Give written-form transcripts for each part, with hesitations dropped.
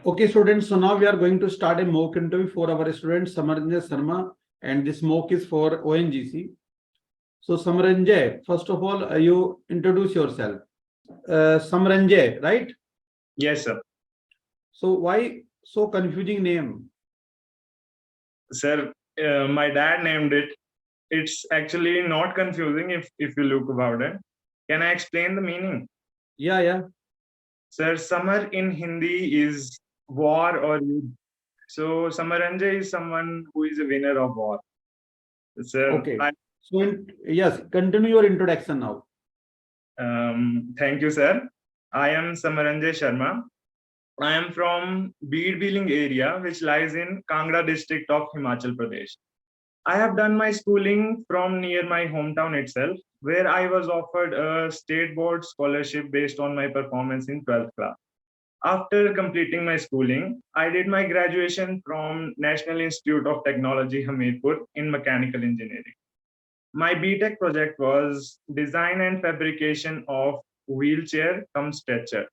Okay, students. So now we are going to start a mock interview for our student Samaranjay Sharma, and this mock is for ONGC. So Samaranjay, first of all, you introduce yourself. Samaranjay, right? Yes, sir. So why so confusing name? Sir, my dad named it. It's actually not confusing if you look about it. Can I explain the meaning? Yeah. Sir, Samar in Hindi is war or yudh. So Samaranjay is someone who is a winner of war. Sir, Okay. Yes, continue your introduction now. Thank you, sir. I am Samaranjay Sharma. I am from Beed area, which lies in Kangra district of Himachal Pradesh. I have done my schooling from near my hometown itself, where I was offered a state board scholarship based on my performance in 12th class. After completing my schooling, I did my graduation from National Institute of Technology, Hamirpur in mechanical engineering. My B.Tech project was design and fabrication of wheelchair cum stretcher.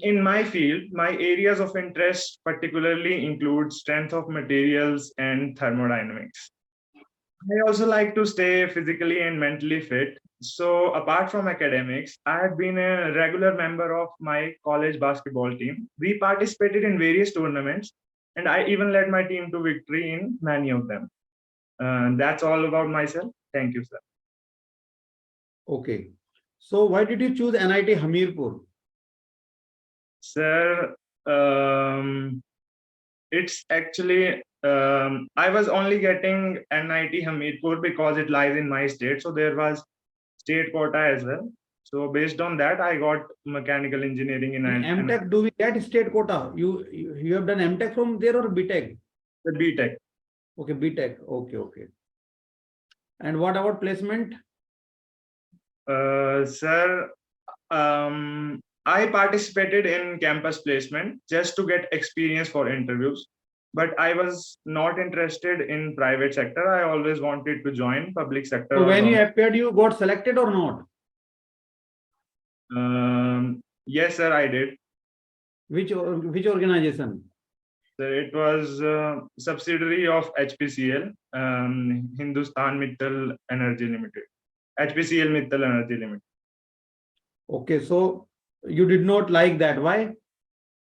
In my field, my areas of interest particularly include strength of materials and thermodynamics. I also like to stay physically and mentally fit. So apart from academics, I have been a regular member of my college basketball team. We participated in various tournaments, and I even led my team to victory in many of them. That's all about myself. Thank you, sir. Okay. So why did you choose NIT Hamirpur? Sir, it's actually, I was only getting NIT Hamirpur because it lies in my state. So there was state quota as well. So based on that, I got mechanical engineering in MTech. Do we get state quota? You have done MTech from there or B.Tech? The B.Tech. Okay, B.Tech. Okay. And what about placement? Sir, I participated in campus placement just to get experience for interviews, but I was not interested in private sector. I always wanted to join public sector. So when you appeared, you got selected or not? Yes, sir, I did. Which organization? Sir, it was a subsidiary of HPCL, Hindustan Mittal Energy Limited. HPCL Mittal Energy Limited. Okay, so you did not like that. Why?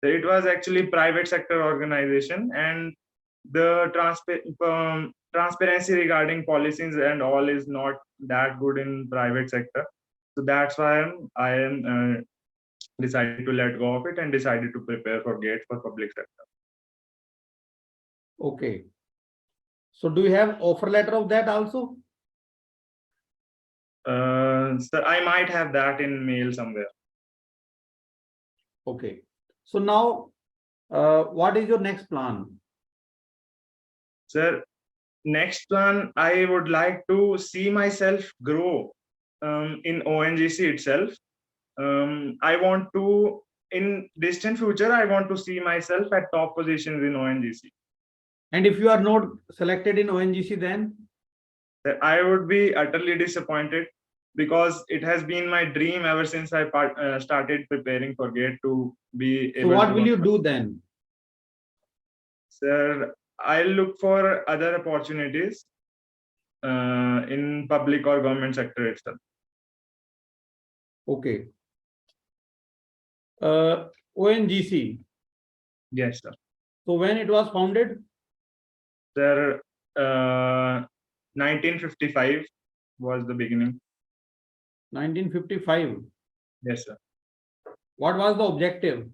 It was actually private sector organization, and the transparency regarding policies and all is not that good in private sector. So that's why I am decided to let go of it and decided to prepare for GATE for public sector. Okay. So do you have offer letter of that also? Sir, I might have that in mail somewhere. Okay. So now, what is your next plan? Sir, next plan, I would like to see myself grow in ONGC itself. I want to, in distant future, I want to see myself at top positions in ONGC. And if you are not selected in ONGC, then? I would be utterly disappointed, because it has been my dream ever since I started preparing for GATE to be able. So what will you do then? Sir, I'll look for other opportunities in public or government sector itself. Okay. ONGC. Yes, sir. So when it was founded? Sir, 1955 was the beginning. 1955. Yes, sir. What was the objective?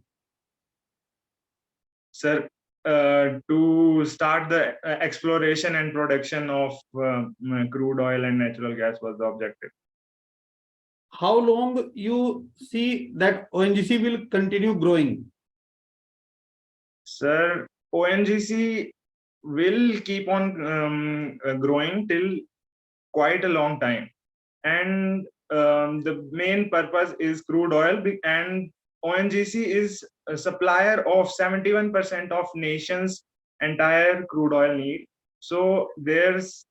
Sir, to start the exploration and production of crude oil and natural gas was the objective. How long you see that ONGC will continue growing? Sir, ONGC will keep on growing till quite a long time. And the main purpose is crude oil, and ONGC is a supplier of 71% of nation's entire crude oil need. So there's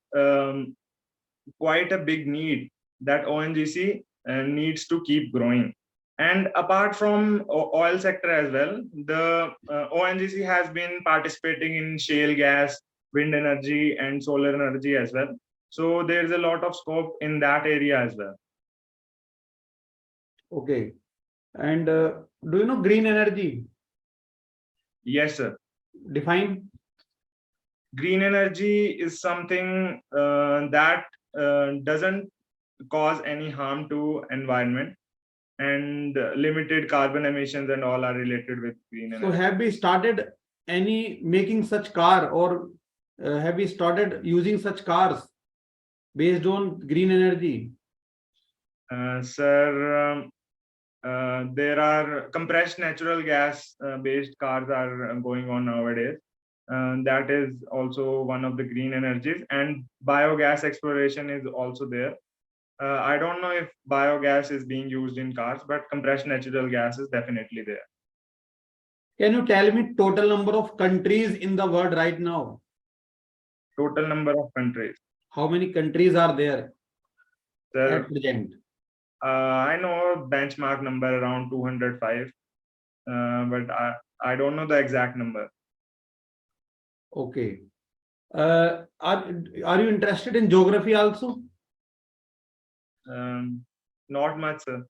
quite a big need that ONGC needs to keep growing. And apart from oil sector as well, the ONGC has been participating in shale gas, wind energy, and solar energy as well. So there's a lot of scope in that area as well. Okay. And do you know green energy? Yes, sir. Define. Green energy is something that doesn't cause any harm to environment, and limited carbon emissions and all are related with green So energy. have we started any making such car, or have we started using such cars based on green energy? Sir, there are compressed natural gas based cars are going on nowadays. That is also one of the green energies, and biogas exploration is also there. I don't know if biogas is being used in cars, but compressed natural gas is definitely there. Can you tell me total number of countries in the world right now? Total number of countries. How many countries are there Sir, at present? I know a benchmark number around 205, but I don't know the exact number. Okay. Are you interested in geography also? Not much, sir.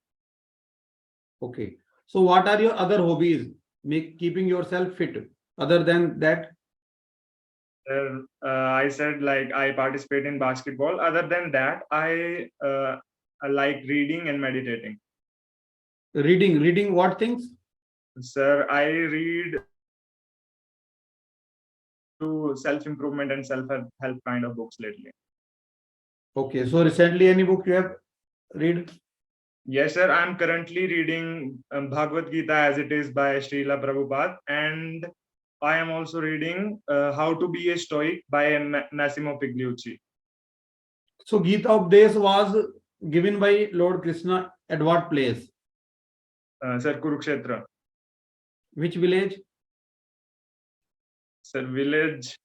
Okay. So what are your other hobbies? Keeping yourself fit. Other than that, I said like I participate in basketball. Other than that, I like reading and meditating. reading what things? Sir, I read to self-improvement and self-help kind of books lately. Okay. So recently, any book you have read? Yes, sir. I'm currently reading Bhagavad Gita as it is by Srila Prabhupada, and I am also reading How to Be a Stoic by Massimo Pigliucci. So Gita Updesh was given by Lord Krishna at what place? Sir, Kurukshetra. Which village? Sir, village.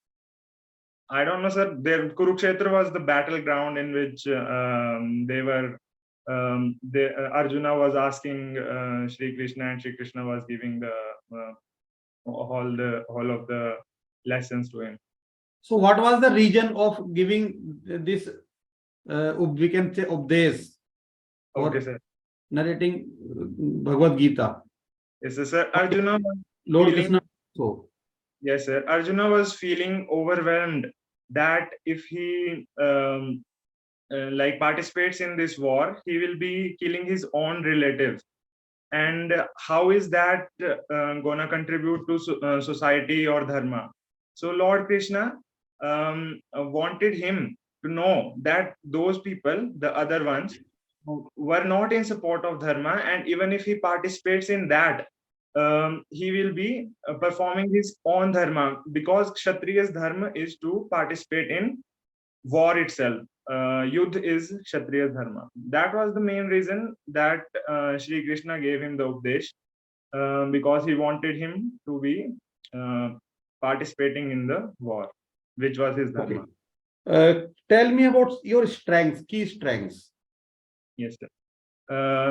I don't know, sir. There, Kurukshetra was the battleground in which Arjuna was asking Shri Krishna, and Shri Krishna was giving the whole of the lessons to him. So what was the reason of giving this? We can say Updesh, or Okay, sir. narrating Bhagavad Gita. Yes, sir. Arjuna was Lord feeling, Krishna. So yes, sir. Arjuna was feeling overwhelmed that if he like participates in this war, he will be killing his own relatives. And how is that gonna contribute to society or dharma? So Lord Krishna wanted him to know that those people, the other ones, were not in support of dharma, and even if he participates in that, he will be performing his own dharma, because Kshatriya's dharma is to participate in war itself. Yudh is Kshatriya's dharma. That was the main reason that Shri Krishna gave him the Updesh, because he wanted him to be participating in the war, which was his dharma. Okay. Tell me about your strengths, key strengths. Yes, sir.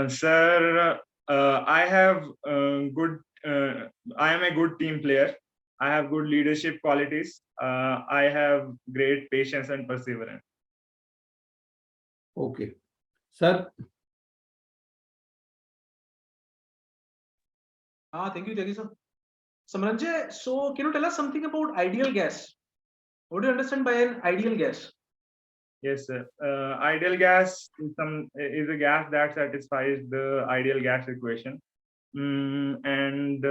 Sir, I have good. I am a good team player. I have good leadership qualities. I have great patience and perseverance. Okay, sir. Thank you, sir. Samranjay, so can you tell us something about ideal gas? What do you understand by an ideal gas? Yes, sir. Ideal gas is a gas that satisfies the ideal gas equation, and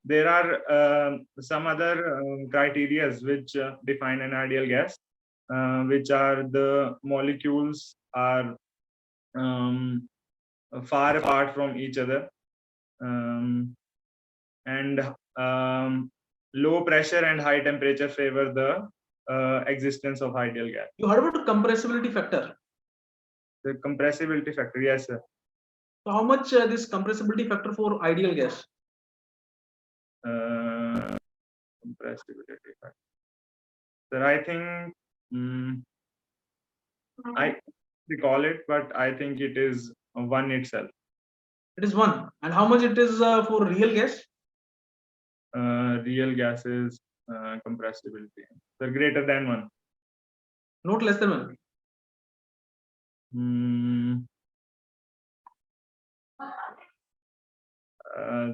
there are some other criteria which define an ideal gas, which are the molecules are far apart from each other, and low pressure and high temperature favor the existence of ideal gas. You heard about compressibility factor. The compressibility factor, yes, sir. So how much this compressibility factor for ideal gas? Compressibility factor. Sir, I think I recall it, but I think it is 1 itself. It is 1. And how much it is for real gas? Real gases compressibility. So greater than 1. Not less than 1.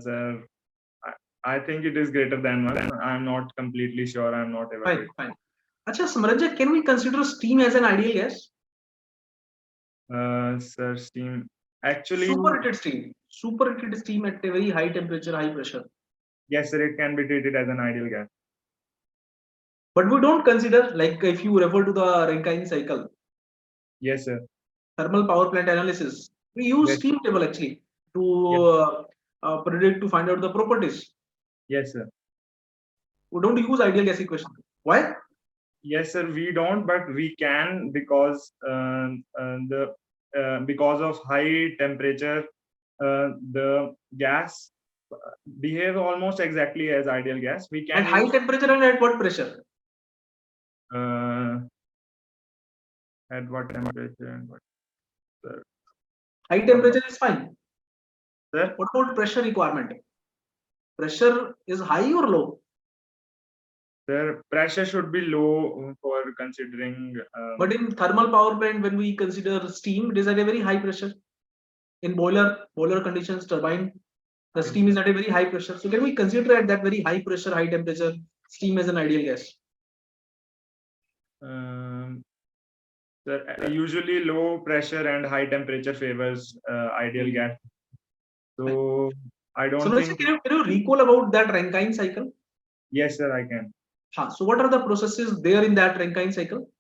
Sir, I think it is greater than 1. I'm not completely sure. I'm not Fine, fine. Acha, Samaranjay, can we consider steam as an ideal gas? Sir, steam. Actually, Superheated steam at a very high temperature, high pressure. Yes, sir, it can be treated as an ideal gas. But we don't consider, like if you refer to the Rankine cycle. Yes, sir. Thermal power plant analysis. We use Yes. steam table actually to predict, to find out the properties. Yes, sir. We don't use ideal gas equation. Why? Yes, sir. We don't, but we can because because of high temperature, the gas behave almost exactly as ideal gas. We can At high temperature and at what pressure? At what temperature and what? Sir. High temperature is fine. Sir? What about pressure requirement? Pressure is high or low? Sir, pressure should be low for considering. But in thermal power plant, when we consider steam, it is at a very high pressure. In boiler conditions, turbine, the steam is at a very high pressure. So can we consider at that very high pressure, high temperature, steam as an ideal gas? Sir, usually low pressure and high temperature favors ideal gas. So I don't think. Can you recall about that Rankine cycle? Yes, sir, I can. So what are the processes there in that Rankine cycle?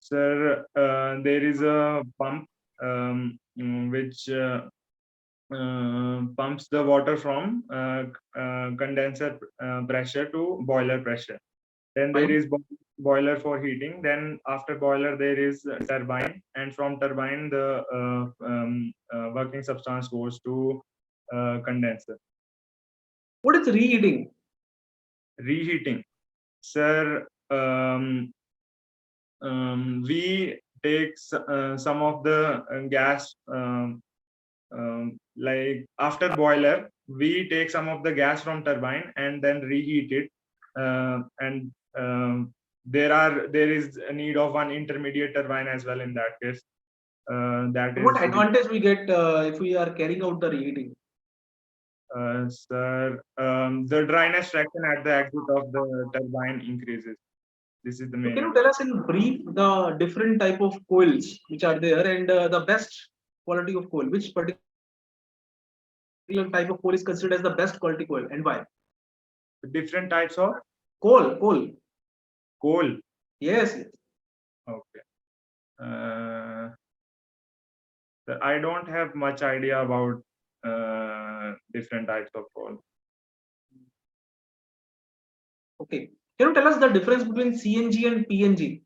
Sir, there is a pump which pumps the water from condenser pressure to boiler pressure. Then there is boiler for heating. Then after boiler there is turbine, and from turbine the working substance goes to condenser. What is reheating? Reheating, sir. We take some of the gas, like after boiler, we take some of the gas from turbine and then reheat it, and there is a need of one intermediate turbine as well in that case. What advantage we get if we are carrying out the reheating? Sir, the dryness fraction at the exit of the turbine increases. This is the main. Can you tell us in brief the different type of coils which are there and the best quality of coil? Which particular type of coil is considered as the best quality coil and why? Different types of coal. Yes. Okay. I don't have much idea about different types of coal. Okay. Can you tell us the difference between CNG and PNG?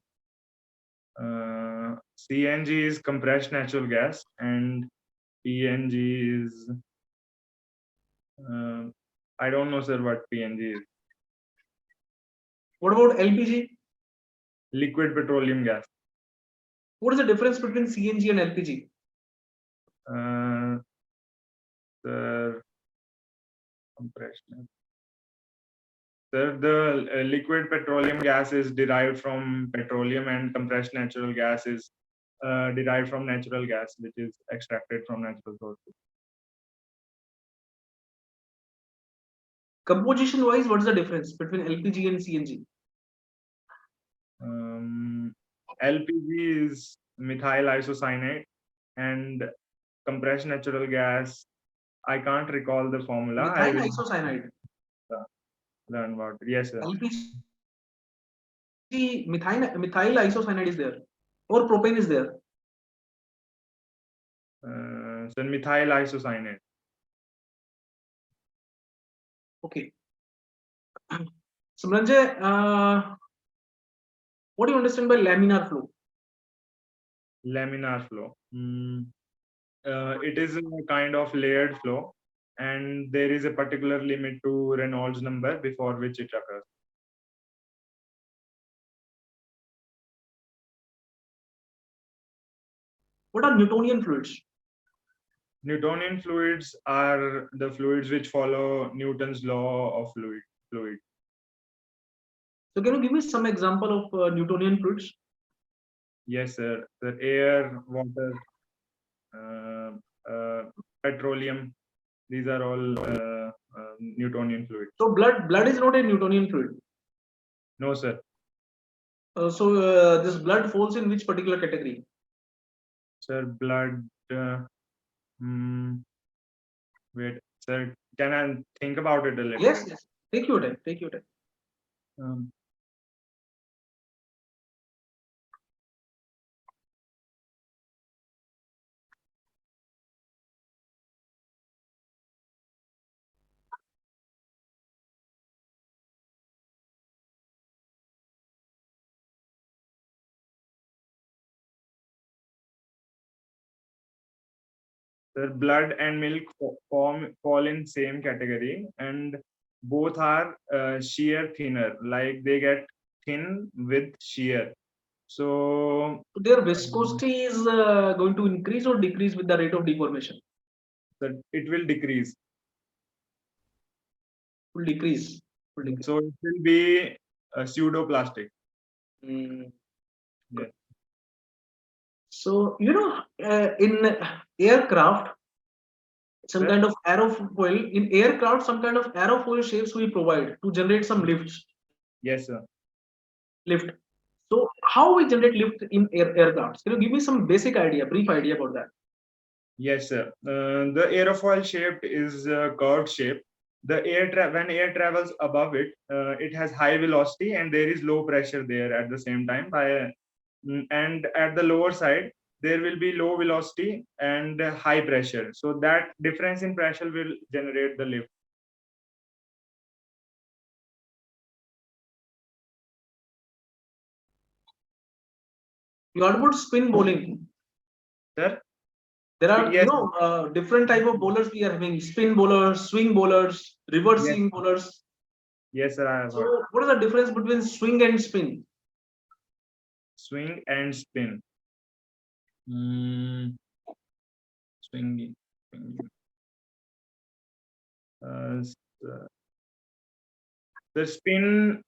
CNG is compressed natural gas and PNG is I don't know, sir, what PNG is. What about LPG? Liquid petroleum gas. What is the difference between CNG and LPG? Sir, compression. Sir, the liquid petroleum gas is derived from petroleum, and compressed natural gas is derived from natural gas, which is extracted from natural sources. Composition wise, what is the difference between LPG and CNG? LPG is methyl isocyanate, and compressed natural gas, I can't recall the formula. Methyl isocyanate. Learn about it. Yes, sir. LPG, methyl isocyanate is there, or propane is there. So methyl isocyanate. Okay. Samranjay, what do you understand by laminar flow? Laminar flow. It is a kind of layered flow, and there is a particular limit to Reynolds number before which it occurs. What are Newtonian fluids? Newtonian fluids are the fluids which follow Newton's law of fluid. So can you give me some example of Newtonian fluids? Yes, sir. The air, water, petroleum. These are all Newtonian fluids. So blood is not a Newtonian fluid. No, sir. So this blood falls in which particular category? Sir, blood. Wait, sir. Can I think about it a little? Yes, yes. Take your time. Take your time. Sir, blood and milk fall in same category, and both are shear thinner. Like they get thin with shear. So Their viscosity is going to increase or decrease with the rate of deformation? it will decrease. Will decrease. Will decrease. So it will be pseudoplastic. Mm. Yeah. So in aircraft, some kind of aerofoil in aircraft, some kind of aerofoil shapes we provide to generate some lifts. Yes, sir. Lift. So how we generate lift in aircrafts? Can you give me some basic idea, brief idea about that? Yes, sir. The aerofoil shape is a curved shape. The when air travels above it, it has high velocity and there is low pressure there at the same time. And at the lower side, there will be low velocity and high pressure. So that difference in pressure will generate the lift. You heard about spin bowling? Sir? There are Yes. Different type of bowlers we are having: spin bowlers, swing bowlers, reverse swing bowlers. Yes, sir. I have heard. So what is the difference between swing and spin? Swing and spin. Swinging. The spin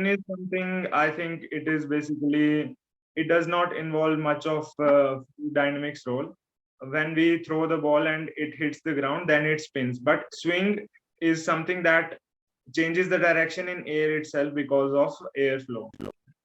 is something, I think it is basically, it does not involve much of dynamics role. When we throw the ball and it hits the ground, then it spins. But swing is something that changes the direction in air itself because of airflow.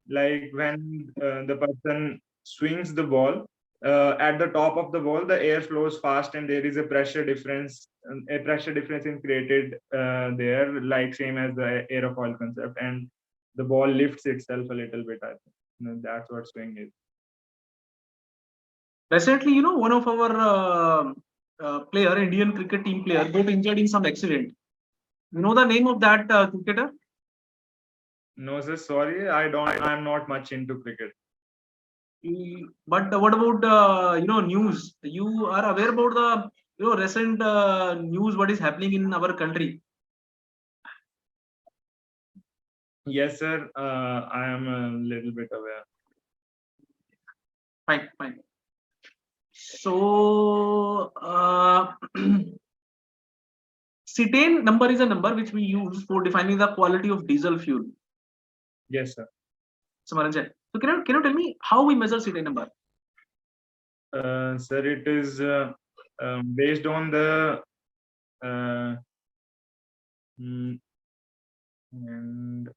Like when the person swings the ball, at the top of the ball, the air flows fast and there is a pressure difference. A pressure difference is created there, like same as the aerofoil concept, and the ball lifts itself a little bit. I think that's what swing is. Recently, one of our player, Indian cricket team player, got injured in some accident. You know the name of that cricketer? No, sir. Sorry, I'm not much into cricket. But what about news? You are aware about the recent news? What is happening in our country? Yes, sir. I am a little bit aware. Fine, fine. So cetane number is a number which we use for defining the quality of diesel fuel. Yes, sir. Samaranjan. So can you tell me how we measure cetane number? Sir, it is based on the and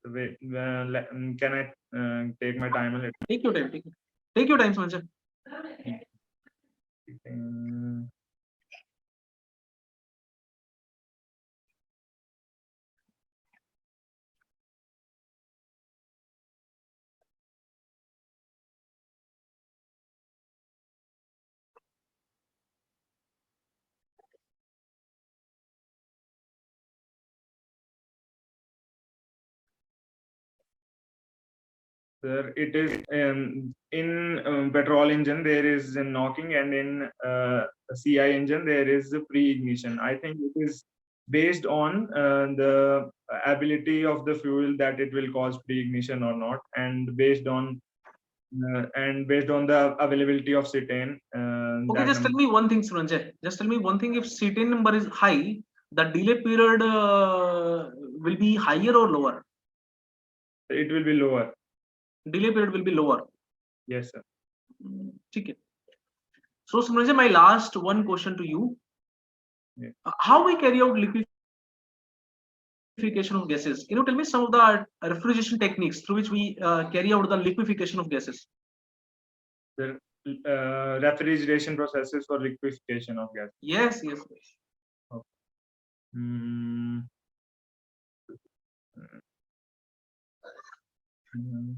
wait, can I take my time a little? Take your time. Take your time, Samaranjan. Sir, it is in petrol engine there is a knocking, and in CI engine there is a pre-ignition. I think it is based on the ability of the fuel that it will cause pre-ignition or not, and based on and based on the availability of cetane. Okay, just tell me one thing, Suranjay. Just tell me one thing. If cetane number is high, the delay period will be higher or lower? It will be lower. Delay period will be lower. Yes, sir. Okay. So, Suranjay, my last one question to you. Yeah. How we carry out liquefaction of gases? Can you tell me some of the refrigeration techniques through which we carry out the liquefaction of gases? The refrigeration processes for liquefaction of gas. Yes, yes. Okay. Mm. Mm.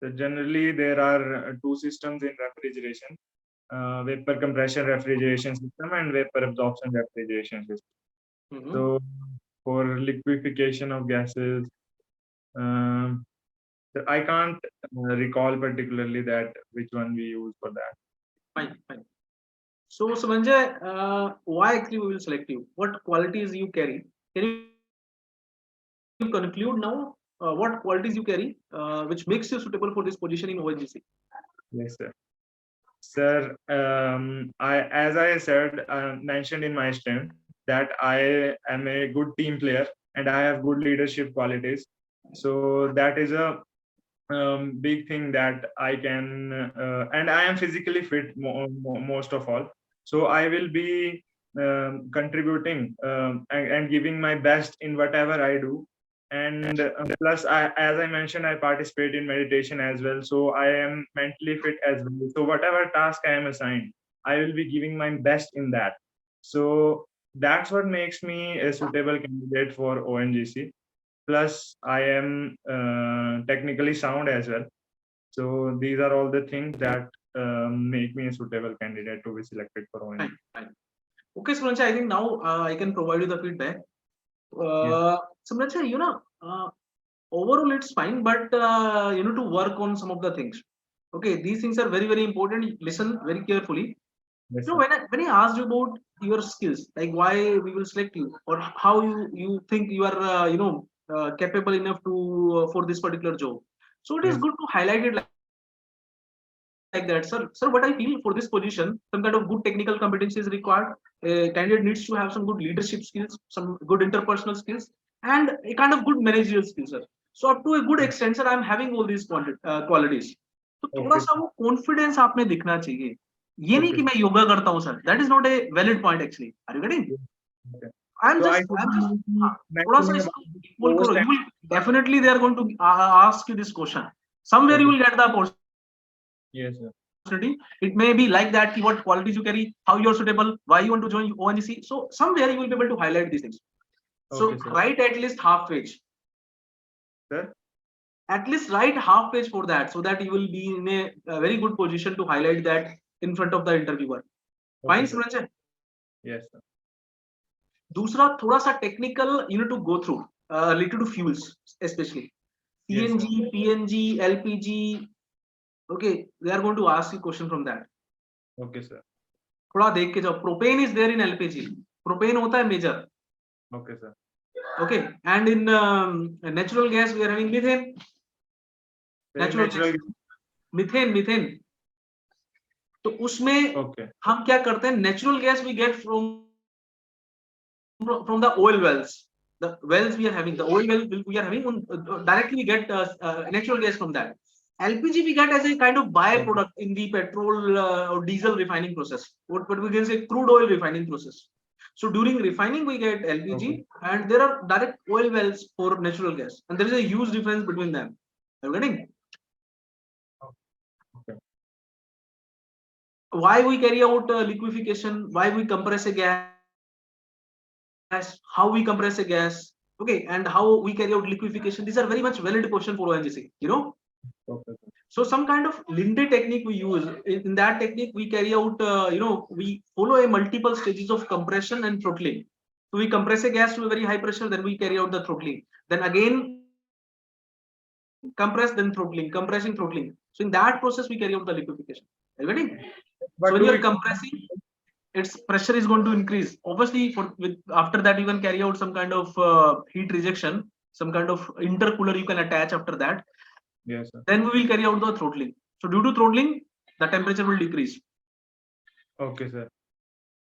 So generally, there are two systems in refrigeration: vapor compression refrigeration system and vapor absorption refrigeration system. So for liquefaction of gases, I can't recall particularly that which one we use for that. Fine, fine. So, Suranjay, why actually we will select you? What qualities you carry? Can you conclude now? What qualities you carry, which makes you suitable for this position in ONGC? Yes, sir. Sir, as I said, mentioned in my strength, that I am a good team player and I have good leadership qualities. So that is a big thing that I can, and I am physically fit most of all. So I will be contributing and giving my best in whatever I do. And plus, as I mentioned, I participate in meditation as well. So I am mentally fit as well. So whatever task I am assigned, I will be giving my best in that. So that's what makes me a suitable candidate for ONGC. Plus, I am technically sound as well. So these are all the things that make me a suitable candidate to be selected for ONGC. Fine, fine. Okay, Suranjay, I think now I can provide you the feedback. Suranjay, overall it's fine, but you need to work on some of the things. Okay, these things are very, very important. Listen very carefully. Yes, So when I asked you about your skills, like why we will select you, or how you think you are capable enough to for this particular job. So it is Yes. good to highlight it like that, sir. Sir, what I feel for this position, some kind of good technical competence is required. A candidate needs to have some good leadership skills, some good interpersonal skills, and a kind of good managerial skills, sir. So up to a good extent, sir, I am having all these qualities. तो थोड़ा सा वो confidence आप में दिखना चाहिए. ये नहीं कि मैं योगा करता हूँ, sir. That is not a valid point actually. Are you getting? I'm just थोड़ा सा इसको equal करो. You will definitely they are going to ask you this question. Somewhere you will get the opportunity. Yes, sir. It may be like that, what qualities you carry, how you are suitable, why you want to join ONGC. So somewhere you will be able to highlight these things. So write at least half page. Sir? At least write half page for that, so that you will be in a very good position to highlight that in front of the interviewer. Fine, Suranjay? Yes, sir. दूसरा थोड़ा सा technical you need to go through related to fuels, especially CNG, yes, PNG, LPG. Okay, they are going to ask you question from that. Okay, sir. थोड़ा देख के जाओ. Propane is there in LPG. Propane होता है major. Okay, sir. Okay, and in natural gas we are having methane. Natural gas. Methane. तो उसमें हम क्या करते हैं? Natural gas we get from the oil wells. The wells we are having, the oil well we are having, directly we get natural gas from that. LPG we get as a kind of byproduct in the petrol or diesel refining process. What we can say crude oil refining process. So during refining we get LPG, and there are direct oil wells for natural gas, and there is a huge difference between them. Are you getting? Why we carry out liquefaction? Why we compress a gas? How we compress a gas? Okay, and how we carry out liquefaction? These are very much valid question for ONGC. So some kind of Linde technique we use. In that technique, we carry out, we follow a multiple stages of compression and throttling. So we compress a gas to a very high pressure, then we carry out the throttling. Then again, compress, then throttling, compressing, throttling. So in that process, we carry out the liquefaction. Are you getting? But So when do you are it- compressing, its pressure is going to increase. Obviously, after that you can carry out some kind of heat rejection, some kind of intercooler you can attach after that. Yes, sir. Then we will carry out the throttling. So due to throttling, the temperature will decrease. Okay, sir.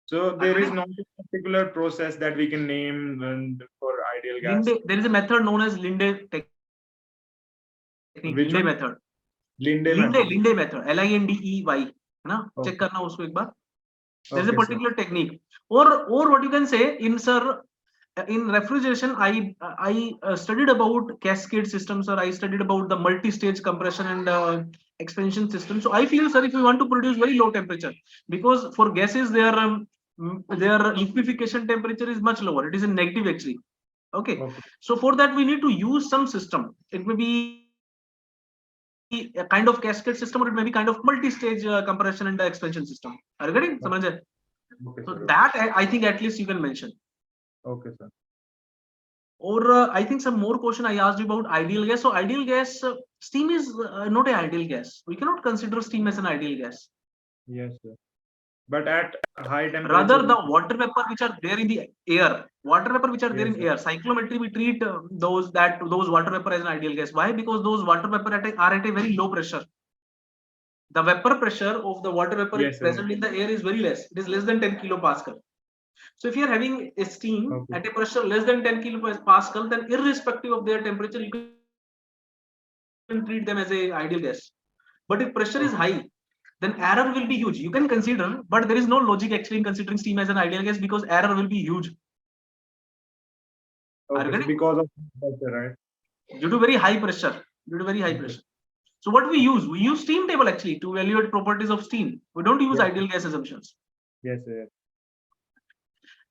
So there is no particular process that we can name for ideal gas. There is a method known as Linde technique. Which Linde one? method. Linde method. Linde method. LINDEY. ना Okay. check करना उसको एक बार. There is a Okay, sir. particular technique. Or what you can say in refrigeration, I studied about cascade systems, or I studied about the multi-stage compression and expansion system. So I feel, sir, if you want to produce very low temperature, because for gases their liquefaction temperature is much lower. It is in negative actually. Okay. Okay. So for that we need to use some system. It may be a kind of cascade system, or it may be kind of multi-stage compression and expansion system. Are you getting? Okay. Okay, So sir. that I think at least you can mention. Okay, sir. Or I think some more question I asked you about ideal gas. So ideal gas, steam is not an ideal gas. We cannot consider steam as an ideal gas. Yes, sir. But at high temperature. Rather, the water vapor which are there in the air, Yes, in sir. air, cyclometry we treat those water vapor as an ideal gas. Why? Because those water vapor are at a very low pressure. The vapor pressure of the water vapor Yes, sir. present in the air is very less. It is less than 10 kilopascal. So if you are having a steam Okay. at a pressure less than 10 kilopascal, then irrespective of their temperature, you can treat them as a ideal gas. But if pressure is high, then error will be huge. You can consider, but there is no logic actually in considering steam as an ideal gas, because error will be huge. Okay, so because of pressure, right? Due to very high pressure. So what we use steam table actually to evaluate properties of steam. We don't use Yes. ideal gas assumptions. Yes, sir.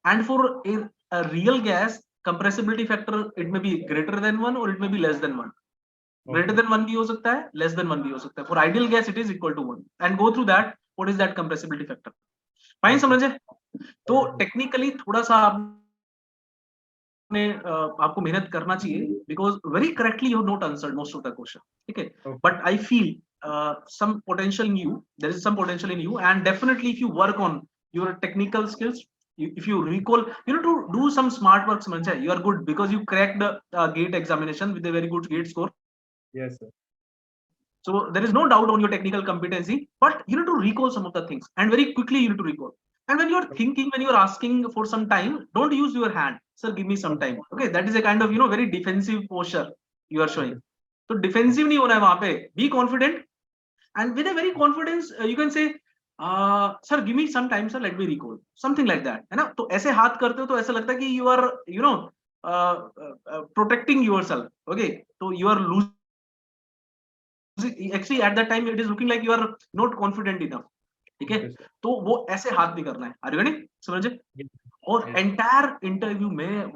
And for a real gas, compressibility factor, it may be greater than 1 or it may be less than 1. Greater than 1 bhi ho sakta hai, less than 1 bhi ho sakta hai. For ideal gas, it is equal to 1. And go through that. What is that compressibility factor? Fine, समझे? तो technically थोड़ा सा आपको मेहनत करना चाहिए, because very correctly you have not answered most of the question. Okay. But I feel some potential in you. There is some potential in you, and definitely if you work on your technical skills, if you recall, you know, to do some smart work, Samanjay, you are good because you cracked the GATE examination with a very good GATE score. Yes, sir. So there is no doubt on your technical competency, but you need to recall some of the things, and very quickly you need to recall. And when you are thinking, when you are asking for some time, don't use your hand. Sir, give me some time. Okay, that is a kind of, you know, very defensive posture you are showing. So defensive nahi hona hai wahan pe. Be confident, and with a very confidence, you can say, sir, give me some time, sir. Let me recall. Something like that. है ना? तो ऐसे हाथ करते हो तो ऐसा लगता है कि you are, you know, protecting yourself. Okay, so you are losing. Actually, at that time, it is looking like you are not confident enough. ठीक है? तो वो ऐसे हाथ नहीं करना है. Are you getting? समझे? और entire interview में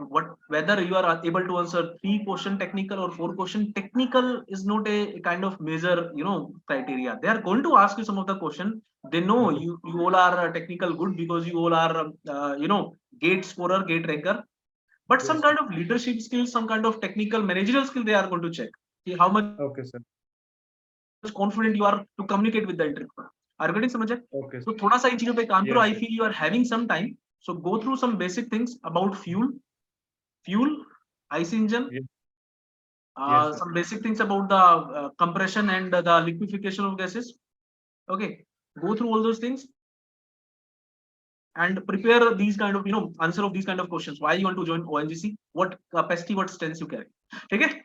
whether you are able to answer 3 question technical or 4 question technical is not a kind of major, you know, criteria. They are going to ask you some of the question. They know you all are technical good because you all are you know, GATE scorer, GATE ranker. But some kind of leadership skills, some kind of technical managerial skill, they are going to check. How much confident you are to communicate with the interviewer. Are you getting समझे? Okay. So थोड़ा सा इन चीजों पे काम करो. I feel you are having some time. So go through some basic things about fuel, IC engine, some basic things about the compression and the liquefaction of gases. Okay, go through all those things and prepare these kind of, you know, answer of these kind of questions. Why you want to join ONGC? What capacity, what strengths you carry? Okay.